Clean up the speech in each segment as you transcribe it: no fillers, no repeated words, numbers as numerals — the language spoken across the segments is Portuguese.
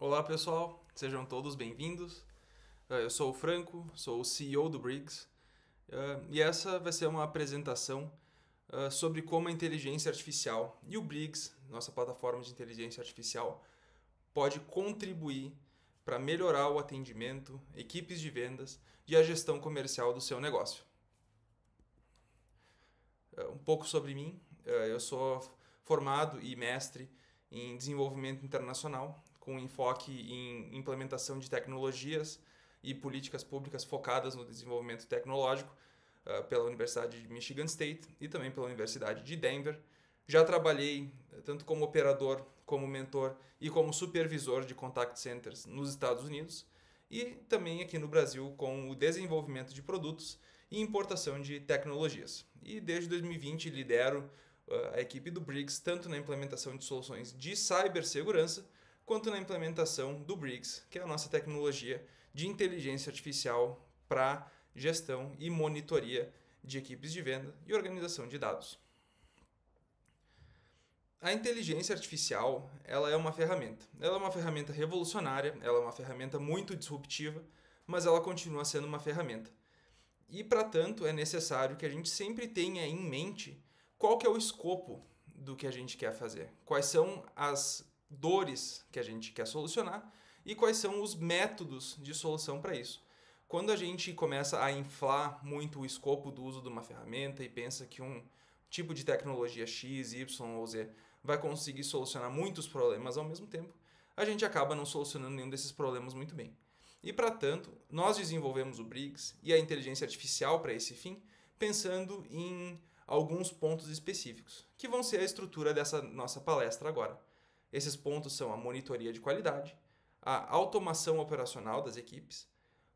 Olá pessoal, sejam todos bem-vindos. Eu sou o Franco, sou o CEO do Briggs e essa vai ser uma apresentação sobre como a inteligência artificial e o Briggs, nossa plataforma de inteligência artificial, pode contribuir para melhorar o atendimento, equipes de vendas e a gestão comercial do seu negócio. Um pouco sobre mim, eu sou formado e mestre em desenvolvimento internacional, com enfoque em implementação de tecnologias e políticas públicas focadas no desenvolvimento tecnológico pela Universidade de Michigan State e também pela Universidade de Denver. Já trabalhei tanto como operador, como mentor e como supervisor de contact centers nos Estados Unidos e também aqui no Brasil com o desenvolvimento de produtos e importação de tecnologias. E desde 2020 lidero a equipe do Briggs tanto na implementação de soluções de cibersegurança quanto na implementação do Briggs, que é a nossa tecnologia de inteligência artificial para gestão e monitoria de equipes de venda e organização de dados. A inteligência artificial, ela é uma ferramenta. Ela é uma ferramenta revolucionária, ela é uma ferramenta muito disruptiva, mas ela continua sendo uma ferramenta. E para tanto é necessário que a gente sempre tenha em mente qual que é o escopo do que a gente quer fazer, quais são as dores que a gente quer solucionar e quais são os métodos de solução para isso. Quando a gente começa a inflar muito o escopo do uso de uma ferramenta e pensa que um tipo de tecnologia X, Y ou Z vai conseguir solucionar muitos problemas ao mesmo tempo, a gente acaba não solucionando nenhum desses problemas muito bem. E para tanto, nós desenvolvemos o Briggs e a inteligência artificial para esse fim, pensando em alguns pontos específicos, que vão ser a estrutura dessa nossa palestra agora. Esses pontos são a monitoria de qualidade, a automação operacional das equipes,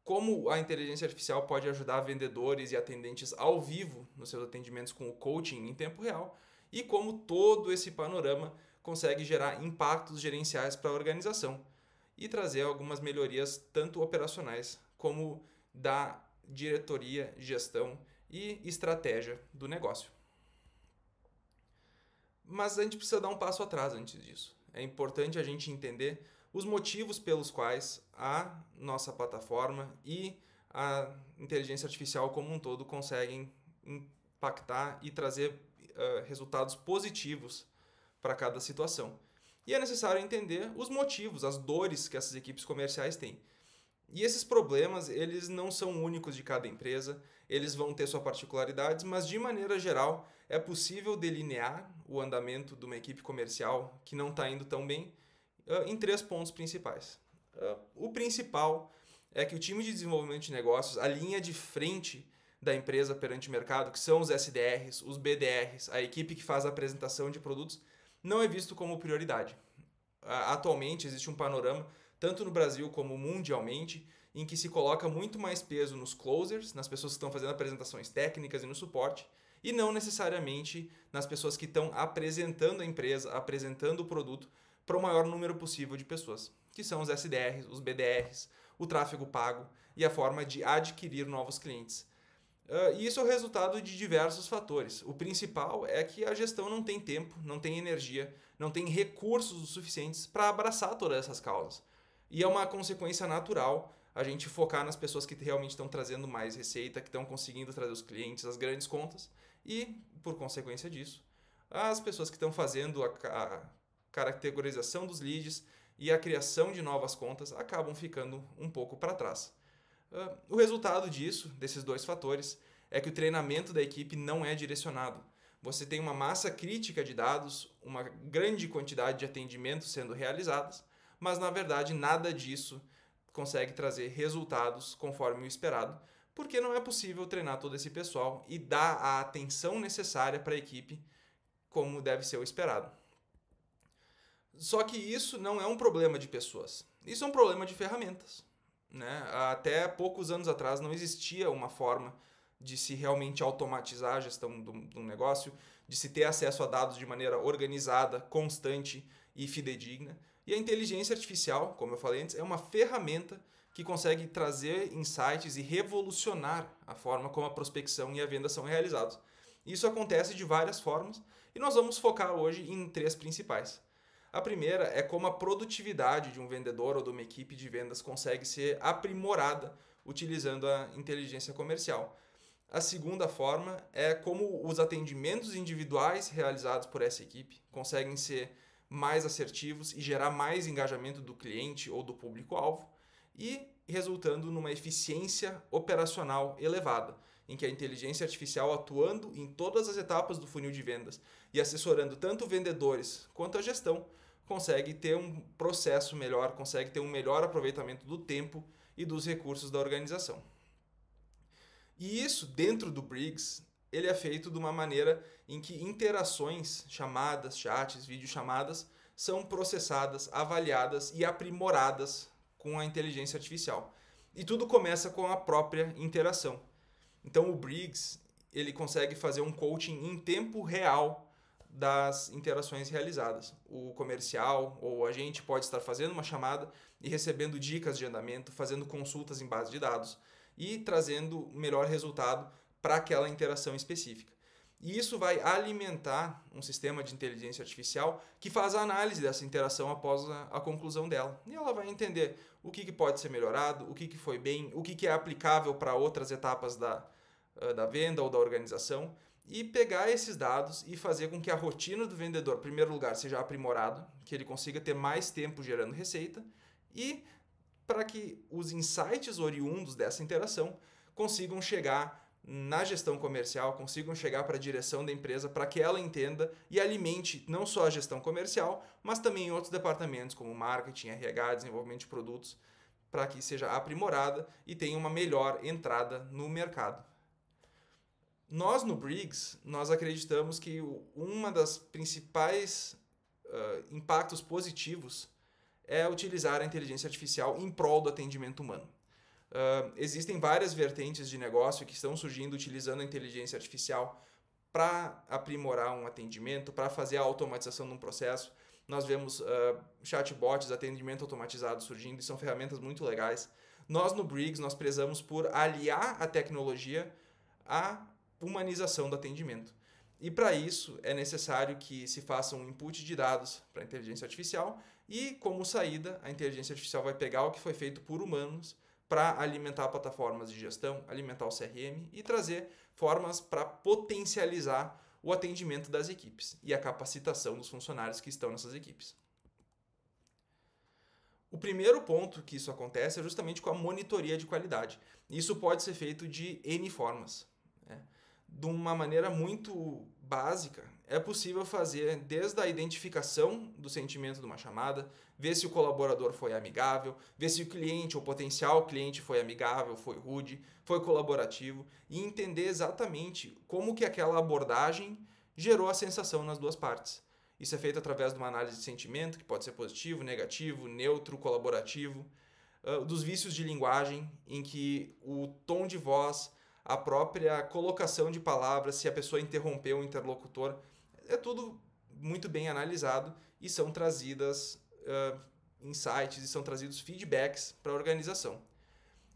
como a inteligência artificial pode ajudar vendedores e atendentes ao vivo nos seus atendimentos com o coaching em tempo real e como todo esse panorama consegue gerar impactos gerenciais para a organização e trazer algumas melhorias tanto operacionais como da diretoria, gestão e estratégia do negócio. Mas a gente precisa dar um passo atrás antes disso. É importante a gente entender os motivos pelos quais a nossa plataforma e a inteligência artificial como um todo conseguem impactar e trazer resultados positivos para cada situação. E é necessário entender os motivos, as dores que essas equipes comerciais têm. E esses problemas, eles não são únicos de cada empresa, eles vão ter suas particularidades, mas de maneira geral é possível delinear o andamento de uma equipe comercial que não está indo tão bem em 3 pontos principais. O principal é que o time de desenvolvimento de negócios, a linha de frente da empresa perante o mercado, que são os SDRs, os BDRs, a equipe que faz a apresentação de produtos, não é visto como prioridade. Atualmente existe um panorama, tanto no Brasil como mundialmente, em que se coloca muito mais peso nos closers, nas pessoas que estão fazendo apresentações técnicas e no suporte, e não necessariamente nas pessoas que estão apresentando a empresa, apresentando o produto para o maior número possível de pessoas, que são os SDRs, os BDRs, o tráfego pago e a forma de adquirir novos clientes. E isso é o resultado de diversos fatores. O principal é que a gestão não tem tempo, não tem energia, não tem recursos suficientes para abraçar todas essas causas. E é uma consequência natural a gente focar nas pessoas que realmente estão trazendo mais receita, que estão conseguindo trazer os clientes, as grandes contas, e, por consequência disso, as pessoas que estão fazendo a caracterização dos leads e a criação de novas contas acabam ficando um pouco para trás. O resultado disso, desses 2 fatores, é que o treinamento da equipe não é direcionado. Você tem uma massa crítica de dados, uma grande quantidade de atendimentos sendo realizados, mas na verdade nada disso consegue trazer resultados conforme o esperado, porque não é possível treinar todo esse pessoal e dar a atenção necessária para a equipe como deve ser o esperado. Só que isso não é um problema de pessoas, isso é um problema de ferramentas. Né? Até poucos anos atrás não existia uma forma de se realmente automatizar a gestão do negócio, de se ter acesso a dados de maneira organizada, constante e fidedigna. E a inteligência artificial, como eu falei antes, é uma ferramenta que consegue trazer insights e revolucionar a forma como a prospecção e a venda são realizados. Isso acontece de várias formas e nós vamos focar hoje em 3 principais. A primeira é como a produtividade de um vendedor ou de uma equipe de vendas consegue ser aprimorada utilizando a inteligência comercial. A segunda forma é como os atendimentos individuais realizados por essa equipe conseguem ser mais assertivos e gerar mais engajamento do cliente ou do público-alvo, e resultando numa eficiência operacional elevada, em que a inteligência artificial, atuando em todas as etapas do funil de vendas e assessorando tanto vendedores quanto a gestão, consegue ter um processo melhor, consegue ter um melhor aproveitamento do tempo e dos recursos da organização. E isso, dentro do Briggs, ele é feito de uma maneira em que interações, chamadas, chats, videochamadas, são processadas, avaliadas e aprimoradas com a inteligência artificial. E tudo começa com a própria interação. Então o Briggs, ele consegue fazer um coaching em tempo real das interações realizadas. O comercial ou o agente pode estar fazendo uma chamada e recebendo dicas de andamento, fazendo consultas em base de dados e trazendo o melhor resultado para aquela interação específica. E isso vai alimentar um sistema de inteligência artificial que faz a análise dessa interação após a conclusão dela. E ela vai entender o que pode ser melhorado, o que foi bem, o que é aplicável para outras etapas da venda ou da organização, e pegar esses dados e fazer com que a rotina do vendedor, em primeiro lugar, seja aprimorada, que ele consiga ter mais tempo gerando receita, e para que os insights oriundos dessa interação consigam chegar na gestão comercial, consigam chegar para a direção da empresa, para que ela entenda e alimente não só a gestão comercial, mas também outros departamentos como marketing, RH, desenvolvimento de produtos, para que seja aprimorada e tenha uma melhor entrada no mercado. Nós no Briggs, nós acreditamos que uma das principais impactos positivos é utilizar a inteligência artificial em prol do atendimento humano. Existem várias vertentes de negócio que estão surgindo utilizando a inteligência artificial para aprimorar um atendimento, para fazer a automatização de um processo. Nós vemos chatbots, atendimento automatizado surgindo, e são ferramentas muito legais. Nós no Briggs, nós prezamos por aliar a tecnologia à humanização do atendimento. E para isso é necessário que se faça um input de dados para a inteligência artificial e, como saída, a inteligência artificial vai pegar o que foi feito por humanos para alimentar plataformas de gestão, alimentar o CRM e trazer formas para potencializar o atendimento das equipes e a capacitação dos funcionários que estão nessas equipes. O primeiro ponto que isso acontece é justamente com a monitoria de qualidade. Isso pode ser feito de N formas. De uma maneira muito básica, é possível fazer desde a identificação do sentimento de uma chamada, ver se o colaborador foi amigável, ver se o cliente ou potencial cliente foi amigável, foi rude, foi colaborativo, e entender exatamente como que aquela abordagem gerou a sensação nas duas partes. Isso é feito através de uma análise de sentimento, que pode ser positivo, negativo, neutro, colaborativo, dos vícios de linguagem, em que o tom de voz, a própria colocação de palavras, se a pessoa interrompeu o interlocutor, é tudo muito bem analisado e são trazidas insights e são trazidos feedbacks para a organização.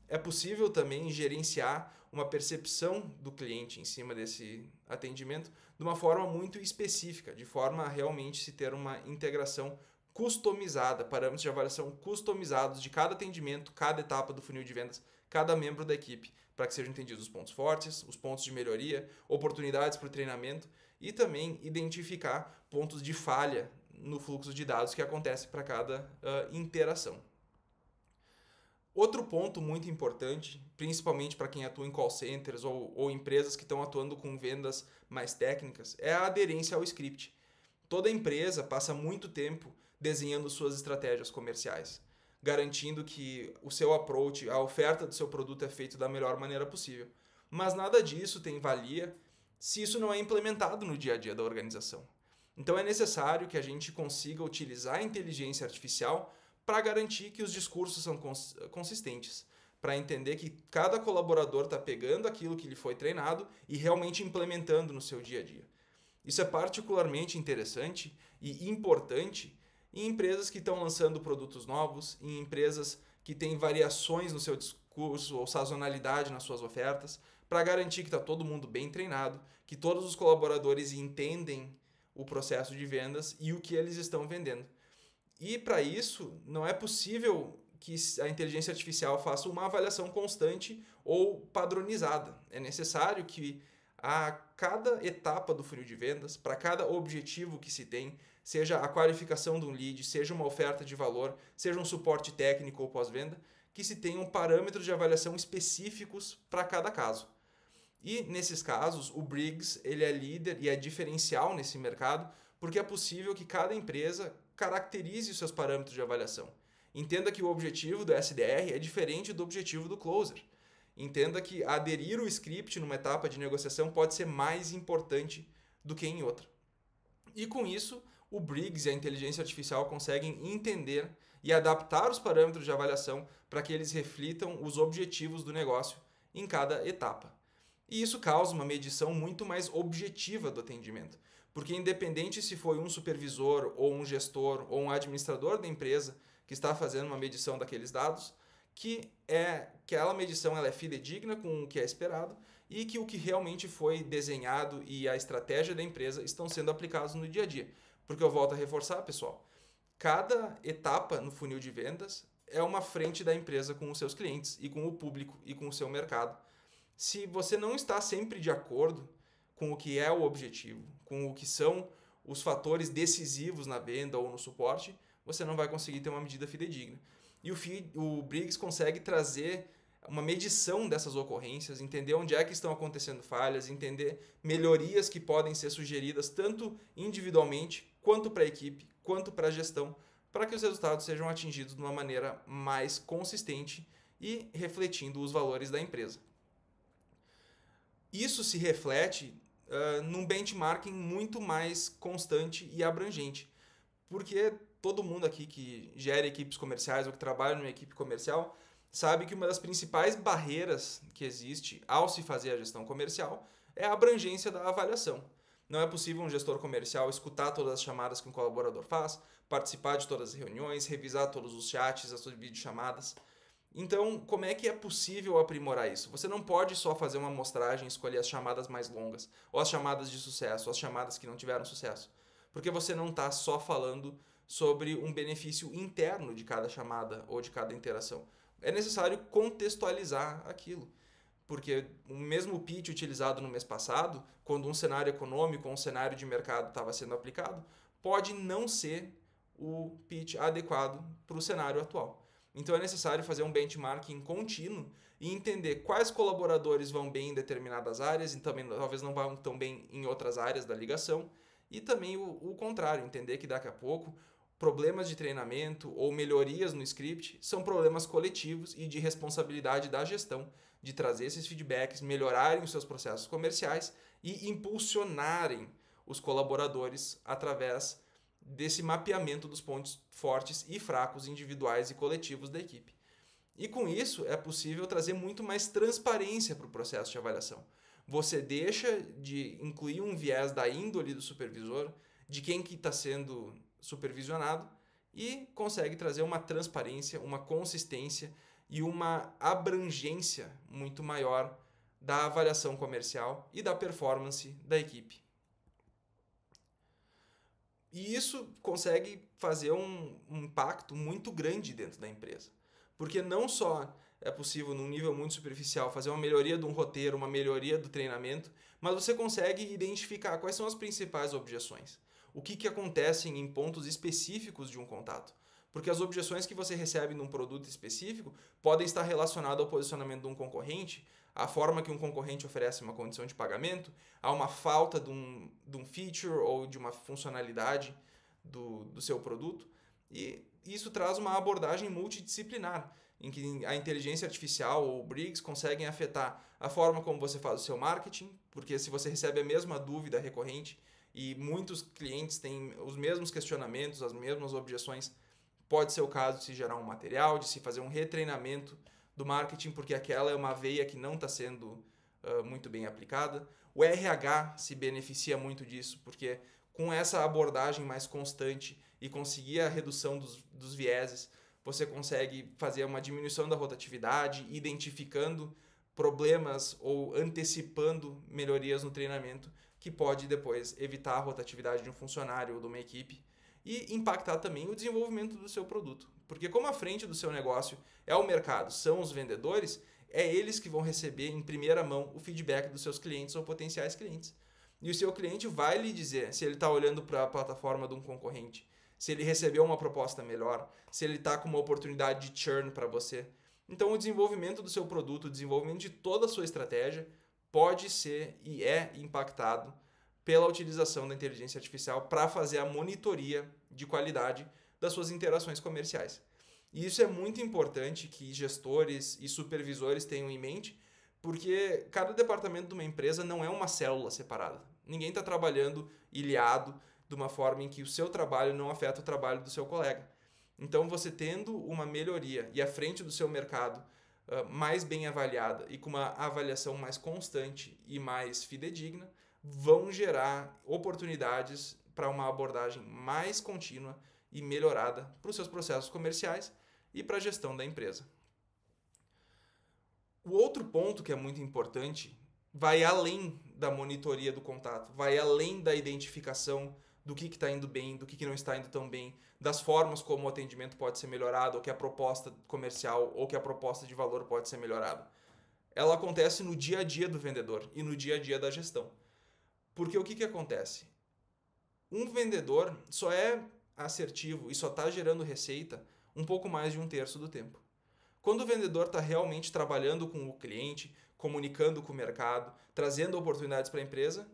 É possível também gerenciar uma percepção do cliente em cima desse atendimento de uma forma muito específica, de forma a realmente se ter uma integração customizada, parâmetros de avaliação customizados de cada atendimento, cada etapa do funil de vendas, cada membro da equipe, para que sejam entendidos os pontos fortes, os pontos de melhoria, oportunidades para o treinamento e também identificar pontos de falha no fluxo de dados que acontece para cada interação. Outro ponto muito importante, principalmente para quem atua em call centers ou empresas que estão atuando com vendas mais técnicas, é a aderência ao script. Toda empresa passa muito tempo desenhando suas estratégias comerciais, garantindo que o seu approach, a oferta do seu produto é feito da melhor maneira possível. Mas nada disso tem valia se isso não é implementado no dia a dia da organização. Então é necessário que a gente consiga utilizar a inteligência artificial para garantir que os discursos são consistentes, para entender que cada colaborador está pegando aquilo que lhe foi treinado e realmente implementando no seu dia a dia. Isso é particularmente interessante e importante em empresas que estão lançando produtos novos, em empresas que têm variações no seu discurso ou sazonalidade nas suas ofertas, para garantir que está todo mundo bem treinado, que todos os colaboradores entendem o processo de vendas e o que eles estão vendendo. E para isso, não é possível que a inteligência artificial faça uma avaliação constante ou padronizada. É necessário que a cada etapa do funil de vendas, para cada objetivo que se tem, seja a qualificação de um lead, seja uma oferta de valor, seja um suporte técnico ou pós-venda, que se tenham parâmetros de avaliação específicos para cada caso. E nesses casos, o Briggs ele é líder e é diferencial nesse mercado, porque é possível que cada empresa caracterize os seus parâmetros de avaliação. Entenda que o objetivo do SDR é diferente do objetivo do closer. Entenda que aderir o script numa etapa de negociação pode ser mais importante do que em outra. E com isso, o Briggs e a inteligência artificial conseguem entender e adaptar os parâmetros de avaliação para que eles reflitam os objetivos do negócio em cada etapa. E isso causa uma medição muito mais objetiva do atendimento, porque independente se foi um supervisor ou um gestor ou um administrador da empresa que está fazendo uma medição daqueles dados, que aquela medição ela é fidedigna com o que é esperado e que o que realmente foi desenhado e a estratégia da empresa estão sendo aplicados no dia a dia. Porque eu volto a reforçar, pessoal, cada etapa no funil de vendas é uma frente da empresa com os seus clientes e com o público e com o seu mercado. Se você não está sempre de acordo com o que é o objetivo, com o que são os fatores decisivos na venda ou no suporte, você não vai conseguir ter uma medida fidedigna. E o Briggs consegue trazer uma medição dessas ocorrências, entender onde é que estão acontecendo falhas, entender melhorias que podem ser sugeridas tanto individualmente, quanto para a equipe, quanto para a gestão, para que os resultados sejam atingidos de uma maneira mais consistente e refletindo os valores da empresa. Isso se reflete num benchmarking muito mais constante e abrangente, porque todo mundo aqui que gera equipes comerciais ou que trabalha numa equipe comercial sabe que uma das principais barreiras que existe ao se fazer a gestão comercial é a abrangência da avaliação. Não é possível um gestor comercial escutar todas as chamadas que um colaborador faz, participar de todas as reuniões, revisar todos os chats, as suas videochamadas. Então, como é que é possível aprimorar isso? Você não pode só fazer uma amostragem e escolher as chamadas mais longas, ou as chamadas de sucesso, ou as chamadas que não tiveram sucesso. Porque você não está só falando sobre um benefício interno de cada chamada ou de cada interação. É necessário contextualizar aquilo. Porque o mesmo pitch utilizado no mês passado, quando um cenário econômico ou um cenário de mercado estava sendo aplicado, pode não ser o pitch adequado para o cenário atual. Então é necessário fazer um benchmarking contínuo e entender quais colaboradores vão bem em determinadas áreas e também talvez não vão tão bem em outras áreas da ligação. E também o contrário, entender que daqui a pouco problemas de treinamento ou melhorias no script são problemas coletivos e de responsabilidade da gestão de trazer esses feedbacks, melhorarem os seus processos comerciais e impulsionarem os colaboradores através desse mapeamento dos pontos fortes e fracos individuais e coletivos da equipe. E com isso é possível trazer muito mais transparência para o processo de avaliação. Você deixa de incluir um viés da índole do supervisor, de quem que está sendo supervisionado, e consegue trazer uma transparência, uma consistência e uma abrangência muito maior da avaliação comercial e da performance da equipe. E isso consegue fazer um impacto muito grande dentro da empresa. Porque não só é possível, num nível muito superficial, fazer uma melhoria de um roteiro, uma melhoria do treinamento, mas você consegue identificar quais são as principais objeções. O que acontece em pontos específicos de um contato. Porque as objeções que você recebe num produto específico podem estar relacionadas ao posicionamento de um concorrente, à forma que um concorrente oferece uma condição de pagamento, a uma falta de um feature ou de uma funcionalidade do seu produto. E isso traz uma abordagem multidisciplinar, em que a inteligência artificial ou o Briggs conseguem afetar a forma como você faz o seu marketing, porque se você recebe a mesma dúvida recorrente e muitos clientes têm os mesmos questionamentos, as mesmas objeções, pode ser o caso de se gerar um material, de se fazer um retreinamento do marketing, porque aquela é uma veia que não está sendo muito bem aplicada. O RH se beneficia muito disso, porque com essa abordagem mais constante e conseguir a redução dos vieses, você consegue fazer uma diminuição da rotatividade, identificando problemas ou antecipando melhorias no treinamento, que pode depois evitar a rotatividade de um funcionário ou de uma equipe e impactar também o desenvolvimento do seu produto. Porque como a frente do seu negócio é o mercado, são os vendedores, é eles que vão receber em primeira mão o feedback dos seus clientes ou potenciais clientes. E o seu cliente vai lhe dizer se ele está olhando para a plataforma de um concorrente, se ele recebeu uma proposta melhor, se ele está com uma oportunidade de churn para você. Então, o desenvolvimento do seu produto, o desenvolvimento de toda a sua estratégia pode ser e é impactado pela utilização da inteligência artificial para fazer a monitoria de qualidade das suas interações comerciais. E isso é muito importante que gestores e supervisores tenham em mente, porque cada departamento de uma empresa não é uma célula separada. Ninguém está trabalhando ilhado de uma forma em que o seu trabalho não afeta o trabalho do seu colega. Então, você tendo uma melhoria e à frente do seu mercado mais bem avaliada e com uma avaliação mais constante e mais fidedigna, vão gerar oportunidades para uma abordagem mais contínua e melhorada para os seus processos comerciais e para a gestão da empresa. O outro ponto que é muito importante vai além da monitoria do contato, vai além da identificação do que está indo bem, do que não está indo tão bem, das formas como o atendimento pode ser melhorado, ou que a proposta comercial ou que a proposta de valor pode ser melhorada. Ela acontece no dia a dia do vendedor e no dia a dia da gestão. Porque o que acontece? Um vendedor só é assertivo e só está gerando receita um pouco mais de 1/3 do tempo. Quando o vendedor está realmente trabalhando com o cliente, comunicando com o mercado, trazendo oportunidades para a empresa,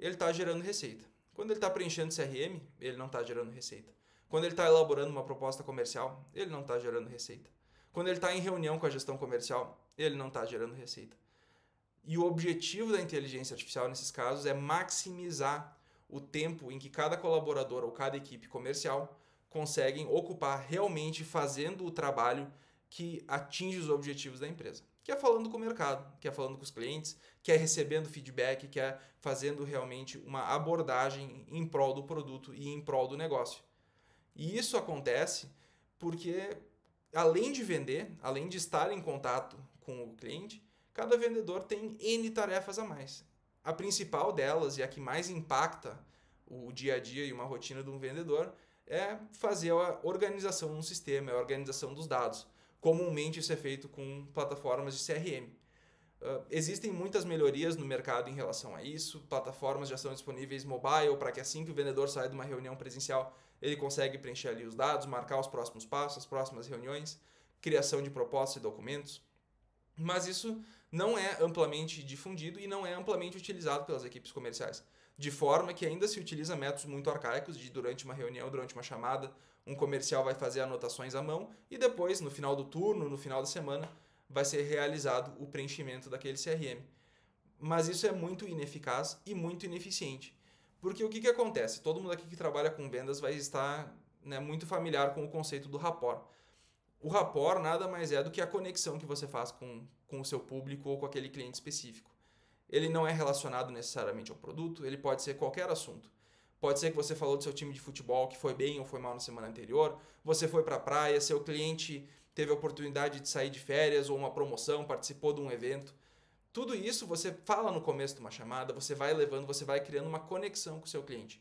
ele está gerando receita. Quando ele está preenchendo CRM, ele não está gerando receita. Quando ele está elaborando uma proposta comercial, ele não está gerando receita. Quando ele está em reunião com a gestão comercial, ele não está gerando receita. E o objetivo da inteligência artificial nesses casos é maximizar o tempo em que cada colaborador ou cada equipe comercial conseguem ocupar realmente fazendo o trabalho que atinge os objetivos da empresa. Que é falando com o mercado, que é falando com os clientes, que é recebendo feedback, que é fazendo realmente uma abordagem em prol do produto e em prol do negócio. E isso acontece porque, além de vender, além de estar em contato com o cliente, cada vendedor tem N tarefas a mais. A principal delas e a que mais impacta o dia a dia e uma rotina de um vendedor é fazer a organização no sistema, a organização dos dados. Comumente isso é feito com plataformas de CRM. Existem muitas melhorias no mercado em relação a isso. Plataformas já são disponíveis mobile para que assim que o vendedor sai de uma reunião presencial, ele consegue preencher ali os dados, marcar os próximos passos, as próximas reuniões, criação de propostas e documentos. Mas isso não é amplamente difundido e não é amplamente utilizado pelas equipes comerciais. De forma que ainda se utiliza métodos muito arcaicos de durante uma reunião, durante uma chamada, um comercial vai fazer anotações à mão e depois, no final do turno, no final da semana, vai ser realizado o preenchimento daquele CRM. Mas isso é muito ineficaz e muito ineficiente. Porque o que acontece? Todo mundo aqui que trabalha com vendas vai estar muito familiar com o conceito do rapport. O rapport nada mais é do que a conexão que você faz com o seu público ou com aquele cliente específico. Ele não é relacionado necessariamente ao produto, ele pode ser qualquer assunto. Pode ser que você falou do seu time de futebol que foi bem ou foi mal na semana anterior, você foi para a praia, seu cliente teve a oportunidade de sair de férias ou uma promoção, participou de um evento. Tudo isso você fala no começo de uma chamada, você vai levando, você vai criando uma conexão com o seu cliente.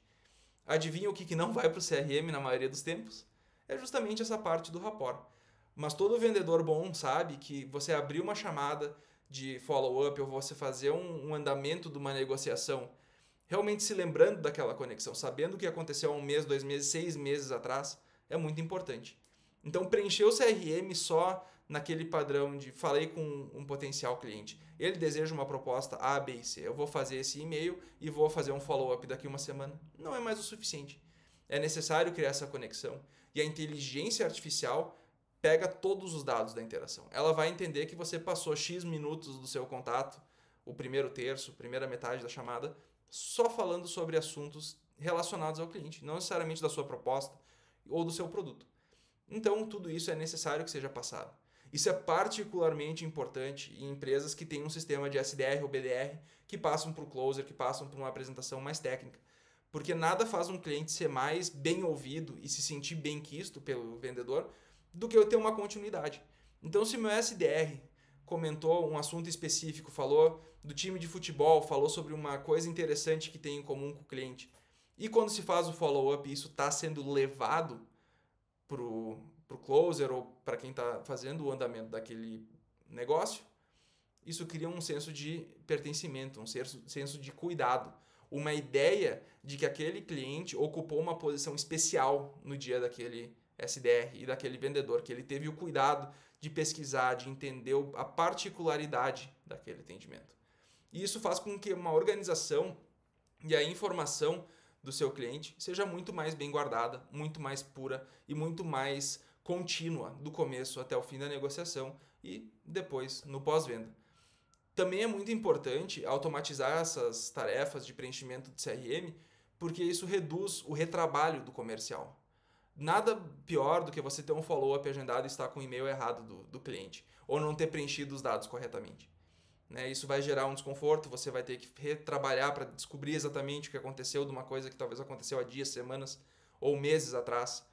Adivinha o que não vai para o CRM na maioria dos tempos? É justamente essa parte do rapport. Mas todo vendedor bom sabe que você abrir uma chamada de follow-up ou você fazer um andamento de uma negociação, realmente se lembrando daquela conexão, sabendo o que aconteceu há 1 mês, 2 meses, 6 meses atrás, é muito importante. Então, preencher o CRM só naquele padrão de falei com um potencial cliente. Ele deseja uma proposta A, B e C. Eu vou fazer esse e-mail e vou fazer um follow-up daqui 1 semana. Não é mais o suficiente. É necessário criar essa conexão. E a inteligência artificial pega todos os dados da interação. Ela vai entender que você passou X minutos do seu contato, o primeiro terço, primeira metade da chamada, só falando sobre assuntos relacionados ao cliente, não necessariamente da sua proposta ou do seu produto. Então, tudo isso é necessário que seja passado. Isso é particularmente importante em empresas que têm um sistema de SDR ou BDR que passam para o closer, que passam por uma apresentação mais técnica. Porque nada faz um cliente ser mais bem ouvido e se sentir bem quisto pelo vendedor do que eu ter uma continuidade. Então, se meu SDR comentou um assunto específico, falou do time de futebol, falou sobre uma coisa interessante que tem em comum com o cliente, E quando se faz o follow-up, isso está sendo levado para o closer ou para quem está fazendo o andamento daquele negócio, isso cria um senso de pertencimento, um senso de cuidado, uma ideia de que aquele cliente ocupou uma posição especial no dia daquele SDR e daquele vendedor, que ele teve o cuidado de pesquisar, de entender a particularidade daquele atendimento. E isso faz com que uma organização e a informação do seu cliente seja muito mais bem guardada, muito mais pura e muito mais contínua do começo até o fim da negociação e depois no pós-venda. Também é muito importante automatizar essas tarefas de preenchimento de CRM, porque isso reduz o retrabalho do comercial. Nada pior do que você ter um follow-up agendado e estar com o e-mail errado do cliente, ou não ter preenchido os dados corretamente. Isso vai gerar um desconforto, você vai ter que retrabalhar para descobrir exatamente o que aconteceu de uma coisa que talvez aconteceu há dias, semanas ou meses atrás.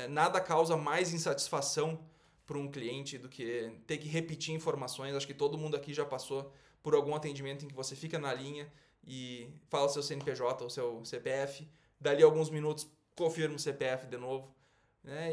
Nada causa mais insatisfação para um cliente do que ter que repetir informações. Acho que todo mundo aqui já passou por algum atendimento em que você fica na linha e fala o seu CNPJ ou seu CPF, dali alguns minutos confirma o CPF de novo.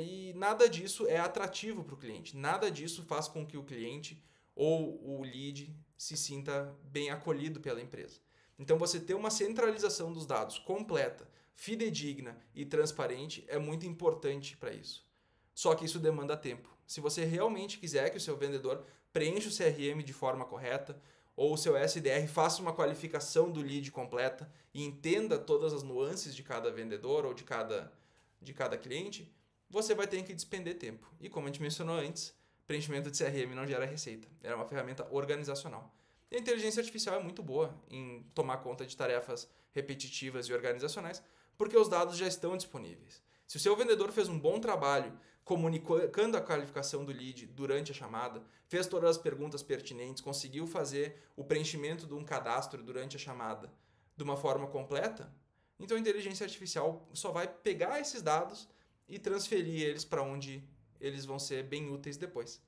E nada disso é atrativo para o cliente, nada disso faz com que o cliente ou o lead se sinta bem acolhido pela empresa. Então você ter uma centralização dos dados completa, fidedigna e transparente é muito importante para isso. Só que isso demanda tempo. Se você realmente quiser que o seu vendedor preencha o CRM de forma correta, ou o seu SDR faça uma qualificação do lead completa e entenda todas as nuances de cada vendedor ou de cada cliente, você vai ter que despender tempo. E como a gente mencionou antes, preenchimento de CRM não gera receita. É uma ferramenta organizacional. E a inteligência artificial é muito boa em tomar conta de tarefas repetitivas e organizacionais, porque os dados já estão disponíveis. Se o seu vendedor fez um bom trabalho comunicando a qualificação do lead durante a chamada, fez todas as perguntas pertinentes, conseguiu fazer o preenchimento de um cadastro durante a chamada de uma forma completa, então a inteligência artificial só vai pegar esses dados e transferir eles para onde eles vão ser bem úteis depois.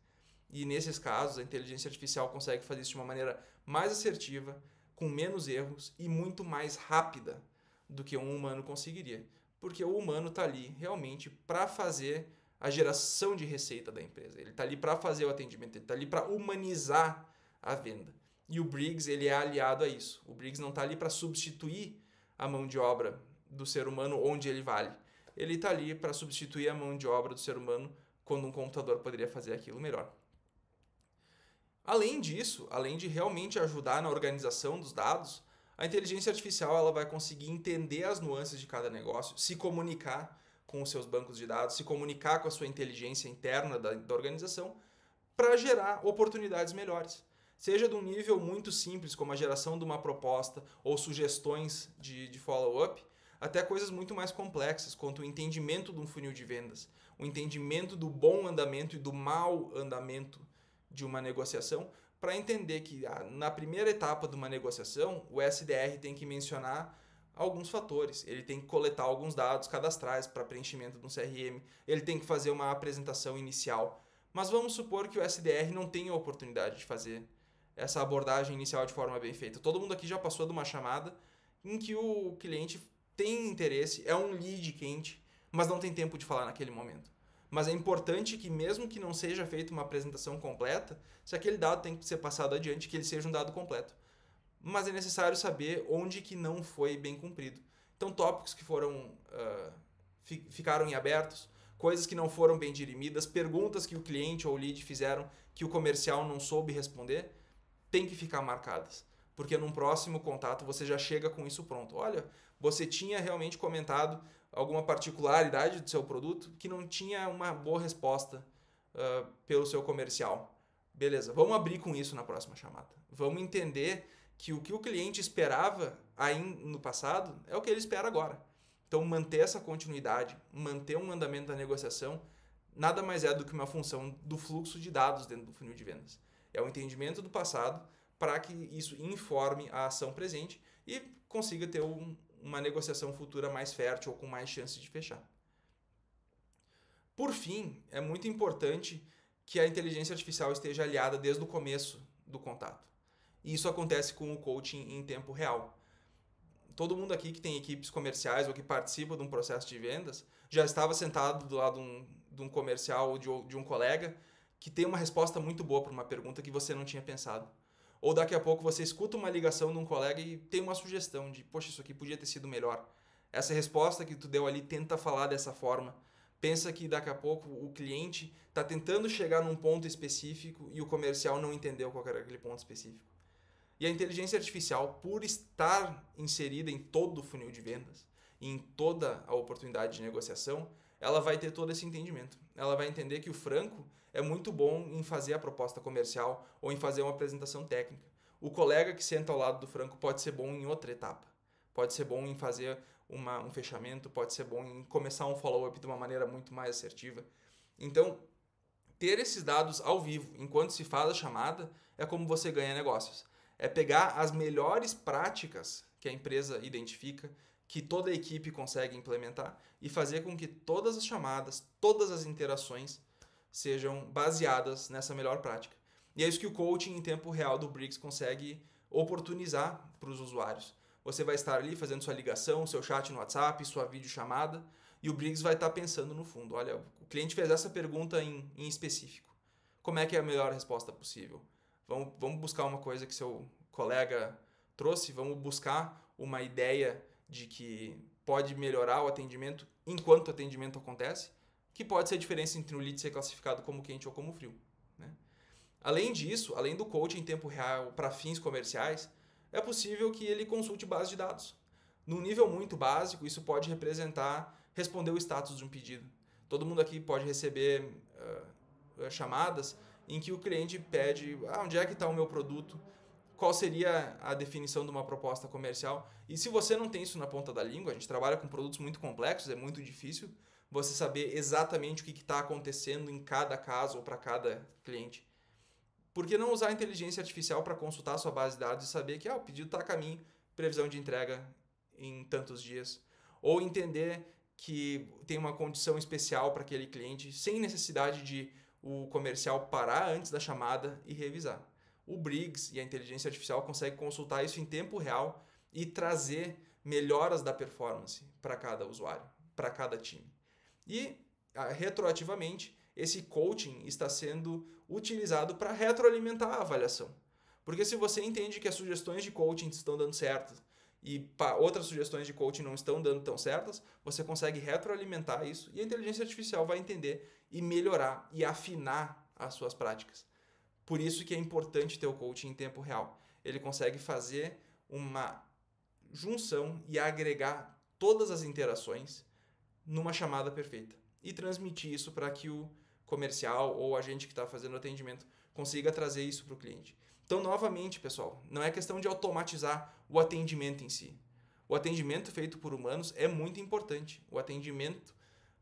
E nesses casos, a inteligência artificial consegue fazer isso de uma maneira mais assertiva, com menos erros e muito mais rápida do que um humano conseguiria. Porque o humano está ali realmente para fazer a geração de receita da empresa. Ele está ali para fazer o atendimento, ele está ali para humanizar a venda. E o Briggs ele é aliado a isso. O Briggs não está ali para substituir a mão de obra do ser humano onde ele vale. Ele está ali para substituir a mão de obra do ser humano quando um computador poderia fazer aquilo melhor. Além disso, além de realmente ajudar na organização dos dados, a inteligência artificial ela vai conseguir entender as nuances de cada negócio, se comunicar com os seus bancos de dados, se comunicar com a sua inteligência interna da organização para gerar oportunidades melhores. Seja de um nível muito simples, como a geração de uma proposta ou sugestões de follow-up, até coisas muito mais complexas, quanto o entendimento de um funil de vendas, o entendimento do bom andamento e do mau andamento de uma negociação, para entender que na primeira etapa de uma negociação, o SDR tem que mencionar alguns fatores. Ele tem que coletar alguns dados cadastrais para preenchimento de um CRM, ele tem que fazer uma apresentação inicial. Mas vamos supor que o SDR não tenha a oportunidade de fazer essa abordagem inicial de forma bem feita. Todo mundo aqui já passou de uma chamada em que o cliente tem interesse, é um lead quente, mas não tem tempo de falar naquele momento. Mas é importante que, mesmo que não seja feita uma apresentação completa, se aquele dado tem que ser passado adiante, que ele seja um dado completo. Mas é necessário saber onde que não foi bem cumprido. Então, tópicos que ficaram em abertos, coisas que não foram bem dirimidas, perguntas que o cliente ou o lead fizeram que o comercial não soube responder, tem que ficar marcadas. Porque num próximo contato você já chega com isso pronto. Olha, você tinha realmente comentado alguma particularidade do seu produto que não tinha uma boa resposta pelo seu comercial. Beleza, vamos abrir com isso na próxima chamada. Vamos entender que o cliente esperava aí no passado é o que ele espera agora. Então, manter essa continuidade, manter um andamento da negociação, nada mais é do que uma função do fluxo de dados dentro do funil de vendas. É o entendimento do passado para que isso informe a ação presente e consiga ter uma negociação futura mais fértil ou com mais chance de fechar. Por fim, é muito importante que a inteligência artificial esteja aliada desde o começo do contato. E isso acontece com o coaching em tempo real. todo mundo aqui que tem equipes comerciais ou que participa de um processo de vendas já estava sentado do lado de um comercial ou de um colega que tem uma resposta muito boa para uma pergunta que você não tinha pensado. Ou daqui a pouco você escuta uma ligação de um colega e tem uma sugestão de, poxa, isso aqui podia ter sido melhor. Essa resposta que tu deu ali, tenta falar dessa forma. Pensa que daqui a pouco o cliente está tentando chegar num ponto específico e o comercial não entendeu qual era aquele ponto específico. E a inteligência artificial, por estar inserida em todo o funil de vendas, em toda a oportunidade de negociação, ela vai ter todo esse entendimento. Ela vai entender que o Franco é muito bom em fazer a proposta comercial ou em fazer uma apresentação técnica. O colega que senta ao lado do Franco pode ser bom em outra etapa. Pode ser bom em fazer um fechamento, pode ser bom em começar um follow-up de uma maneira muito mais assertiva. Então, ter esses dados ao vivo, enquanto se faz a chamada, é como você ganha negócios. É pegar as melhores práticas que a empresa identifica, que toda a equipe consegue implementar e fazer com que todas as chamadas, todas as interações sejam baseadas nessa melhor prática. E é isso que o coaching em tempo real do Briggs consegue oportunizar para os usuários. Você vai estar ali fazendo sua ligação, seu chat no WhatsApp, sua videochamada, e o Briggs vai estar pensando no fundo. Olha, o cliente fez essa pergunta em específico. Como é que é a melhor resposta possível? Vamos buscar uma coisa que seu colega trouxe, vamos buscar uma ideia de que pode melhorar o atendimento enquanto o atendimento acontece, que pode ser a diferença entre o lead ser classificado como quente ou como frio. Né? Além disso, além do coaching em tempo real para fins comerciais, é possível que ele consulte base de dados. Num nível muito básico, isso pode representar responder o status de um pedido. Todo mundo aqui pode receber chamadas em que o cliente pede onde é que está o meu produto, qual seria a definição de uma proposta comercial. E se você não tem isso na ponta da língua, a gente trabalha com produtos muito complexos, é muito difícil você saber exatamente o que está acontecendo em cada caso ou para cada cliente. Por que não usar a inteligência artificial para consultar a sua base de dados e saber que o pedido está a caminho, previsão de entrega em tantos dias? Ou entender que tem uma condição especial para aquele cliente, sem necessidade de o comercial parar antes da chamada e revisar. O Briggs e a inteligência artificial conseguem consultar isso em tempo real e trazer melhoras da performance para cada usuário, para cada time. E, retroativamente, esse coaching está sendo utilizado para retroalimentar a avaliação. Porque se você entende que as sugestões de coaching estão dando certo e outras sugestões de coaching não estão dando tão certas, você consegue retroalimentar isso e a inteligência artificial vai entender e melhorar e afinar as suas práticas. Por isso que é importante ter o coaching em tempo real. Ele consegue fazer uma junção e agregar todas as interações numa chamada perfeita e transmitir isso para que o comercial ou a gente que está fazendo o atendimento consiga trazer isso para o cliente. Então, novamente, pessoal, não é questão de automatizar o atendimento em si. O atendimento feito por humanos é muito importante. O atendimento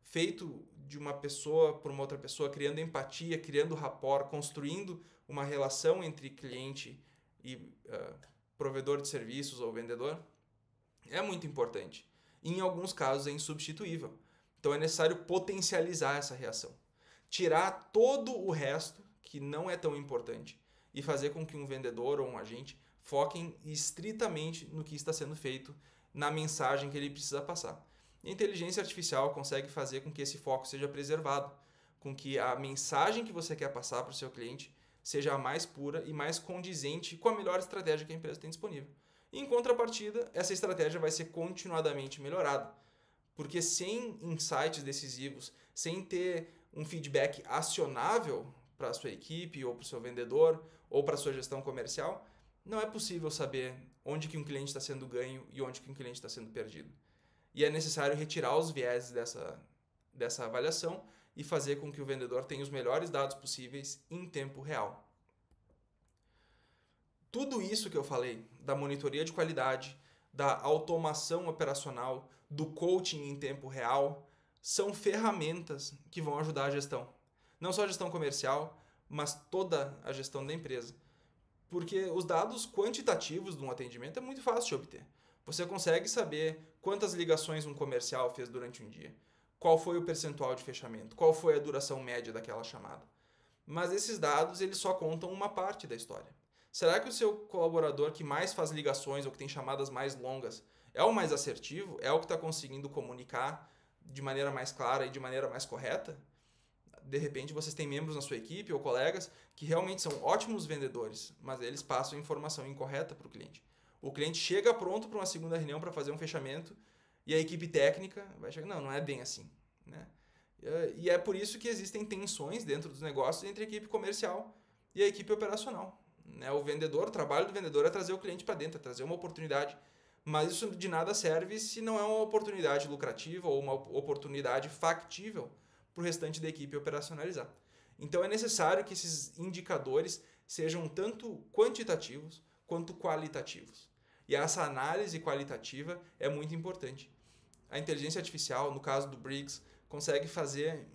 feito de uma pessoa por uma outra pessoa, criando empatia, criando rapport, construindo uma relação entre cliente e provedor de serviços ou vendedor, é muito importante. E, em alguns casos é insubstituível. Então é necessário potencializar essa reação. Tirar todo o resto, que não é tão importante, e fazer com que um vendedor ou um agente foquem estritamente no que está sendo feito, na mensagem que ele precisa passar. E a inteligência artificial consegue fazer com que esse foco seja preservado, com que a mensagem que você quer passar para o seu cliente seja a mais pura e mais condizente com a melhor estratégia que a empresa tem disponível. E, em contrapartida, essa estratégia vai ser continuadamente melhorada, porque sem insights decisivos, sem ter um feedback acionável para a sua equipe ou para o seu vendedor ou para a sua gestão comercial, não é possível saber onde que um cliente está sendo ganho e onde que um cliente está sendo perdido. E é necessário retirar os vieses dessa avaliação e fazer com que o vendedor tenha os melhores dados possíveis em tempo real. Tudo isso que eu falei, da monitoria de qualidade, da automação operacional, do coaching em tempo real, são ferramentas que vão ajudar a gestão. Não só a gestão comercial, mas toda a gestão da empresa. Porque os dados quantitativos de um atendimento é muito fácil de obter. Você consegue saber quantas ligações um comercial fez durante um dia, qual foi o percentual de fechamento, qual foi a duração média daquela chamada. Mas esses dados eles só contam uma parte da história. Será que o seu colaborador que mais faz ligações ou que tem chamadas mais longas é o mais assertivo, é o que está conseguindo comunicar de maneira mais clara e de maneira mais correta. De repente vocês têm membros na sua equipe ou colegas que realmente são ótimos vendedores, mas eles passam informação incorreta para o cliente. O cliente chega pronto para uma segunda reunião para fazer um fechamento e a equipe técnica vai chegar, não é bem assim, né? E é por isso que existem tensões dentro dos negócios entre a equipe comercial e a equipe operacional, né? O trabalho do vendedor é trazer o cliente para dentro, é trazer uma oportunidade, mas isso de nada serve se não é uma oportunidade lucrativa ou uma oportunidade factível para o restante da equipe operacionalizar. Então é necessário que esses indicadores sejam tanto quantitativos quanto qualitativos. E essa análise qualitativa é muito importante. A inteligência artificial, no caso do Briggs, consegue fazer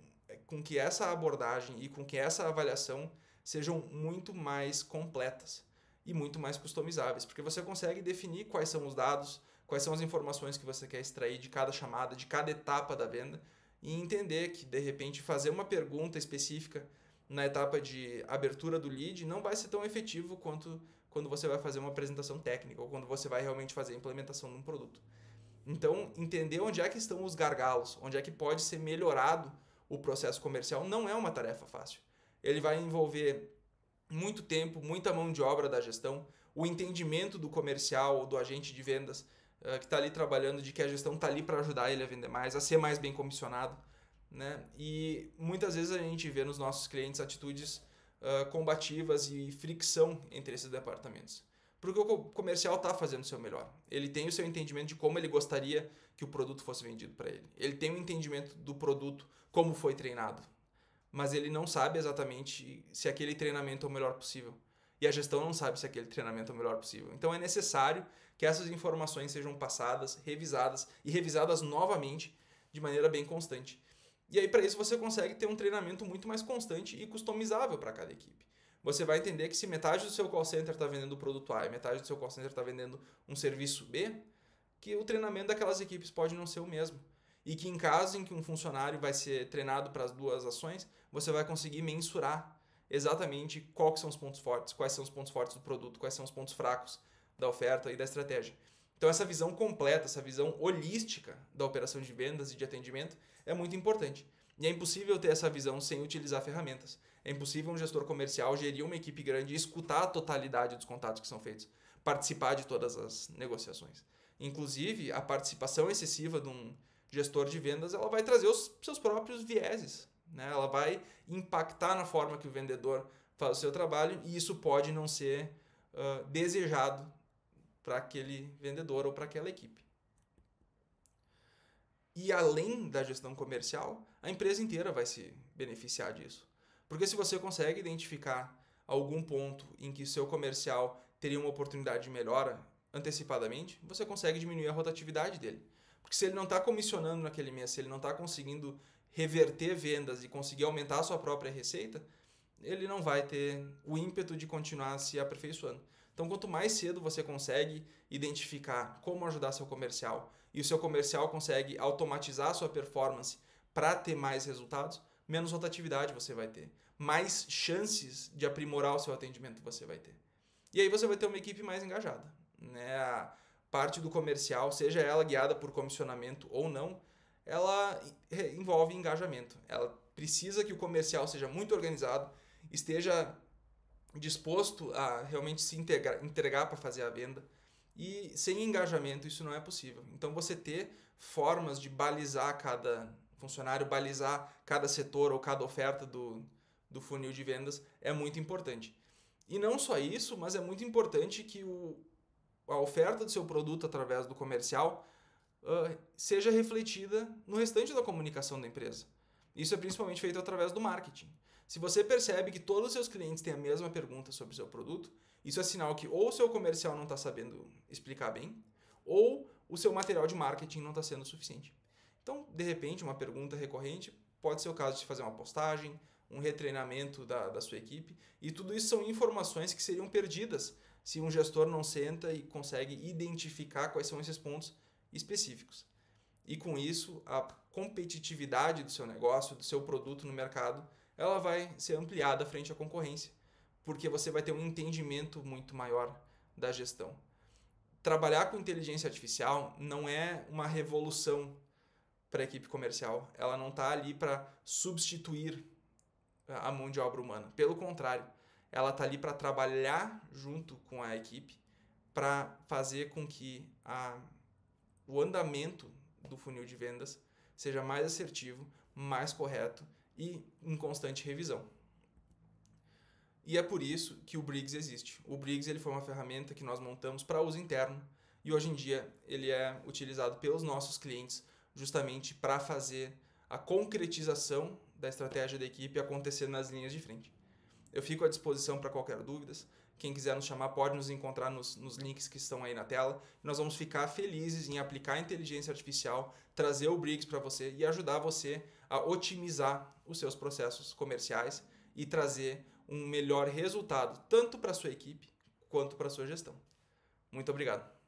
com que essa abordagem e com que essa avaliação sejam muito mais completas e muito mais customizáveis, porque você consegue definir quais são os dados, quais são as informações que você quer extrair de cada chamada, de cada etapa da venda, e entender que, de repente, fazer uma pergunta específica na etapa de abertura do lead não vai ser tão efetivo quanto quando você vai fazer uma apresentação técnica ou quando você vai realmente fazer a implementação de um produto. Então, entender onde é que estão os gargalos, onde é que pode ser melhorado o processo comercial não é uma tarefa fácil. Ele vai envolver muito tempo, muita mão de obra da gestão, o entendimento do comercial ou do agente de vendas que está ali trabalhando, de que a gestão está ali para ajudar ele a vender mais, a ser mais bem comissionado, né? E muitas vezes a gente vê nos nossos clientes atitudes combativas e fricção entre esses departamentos. Porque o comercial está fazendo o seu melhor. Ele tem o seu entendimento de como ele gostaria que o produto fosse vendido para ele. Ele tem o entendimento do produto, como foi treinado. Mas ele não sabe exatamente se aquele treinamento é o melhor possível. E a gestão não sabe se aquele treinamento é o melhor possível. Então é necessário que essas informações sejam passadas, revisadas e revisadas novamente de maneira bem constante. E aí, para isso, você consegue ter um treinamento muito mais constante e customizável para cada equipe. Você vai entender que se metade do seu call center está vendendo o produto A e metade do seu call center está vendendo um serviço B, que o treinamento daquelas equipes pode não ser o mesmo. E que em caso em que um funcionário vai ser treinado para as duas ações, você vai conseguir mensurar exatamente quais são os pontos fortes, quais são os pontos fortes do produto, quais são os pontos fracos da oferta e da estratégia. Então essa visão completa, essa visão holística da operação de vendas e de atendimento é muito importante. E é impossível ter essa visão sem utilizar ferramentas. É impossível um gestor comercial gerir uma equipe grande e escutar a totalidade dos contatos que são feitos, participar de todas as negociações. Inclusive, a participação excessiva de um gestor de vendas, ela vai trazer os seus próprios vieses, né? Ela vai impactar na forma que o vendedor faz o seu trabalho e isso pode não ser desejado para aquele vendedor ou para aquela equipe. E além da gestão comercial, a empresa inteira vai se beneficiar disso. Porque se você consegue identificar algum ponto em que o seu comercial teria uma oportunidade de melhora antecipadamente, você consegue diminuir a rotatividade dele. Porque se ele não está comissionando naquele mês, se ele não está conseguindo reverter vendas e conseguir aumentar a sua própria receita, ele não vai ter o ímpeto de continuar se aperfeiçoando. Então, quanto mais cedo você consegue identificar como ajudar seu comercial e o seu comercial consegue automatizar a sua performance para ter mais resultados, menos rotatividade você vai ter. Mais chances de aprimorar o seu atendimento você vai ter. E aí você vai ter uma equipe mais engajada, né? A parte do comercial, seja ela guiada por comissionamento ou não, ela envolve engajamento. Ela precisa que o comercial seja muito organizado, esteja disposto a realmente se entregar para fazer a venda. E sem engajamento isso não é possível. Então você ter formas de balizar cada funcionário, balizar cada setor ou cada oferta do funil de vendas é muito importante. E não só isso, mas é muito importante que a oferta do seu produto através do comercial seja refletida no restante da comunicação da empresa. Isso é principalmente feito através do marketing. Se você percebe que todos os seus clientes têm a mesma pergunta sobre o seu produto, isso é sinal que ou o seu comercial não está sabendo explicar bem, ou o seu material de marketing não está sendo suficiente. Então, de repente, uma pergunta recorrente pode ser o caso de fazer uma postagem, um retreinamento da sua equipe, e tudo isso são informações que seriam perdidas se um gestor não senta e consegue identificar quais são esses pontos específicos. E com isso, a competitividade do seu negócio, do seu produto no mercado, ela vai ser ampliada frente à concorrência, porque você vai ter um entendimento muito maior da gestão. trabalhar com inteligência artificial não é uma revolução para a equipe comercial. Ela não está ali para substituir a mão de obra humana. Pelo contrário, ela está ali para trabalhar junto com a equipe para fazer com que o andamento do funil de vendas seja mais assertivo, mais correto e em constante revisão. E é por isso que o Briggs existe. O Briggs ele foi uma ferramenta que nós montamos para uso interno e hoje em dia ele é utilizado pelos nossos clientes justamente para fazer a concretização da estratégia da equipe acontecer nas linhas de frente. Eu fico à disposição para qualquer dúvida. Quem quiser nos chamar pode nos encontrar nos links que estão aí na tela. Nós vamos ficar felizes em aplicar a inteligência artificial, trazer o Briggs para você e ajudar você a otimizar os seus processos comerciais e trazer um melhor resultado, tanto para a sua equipe quanto para a sua gestão. Muito obrigado.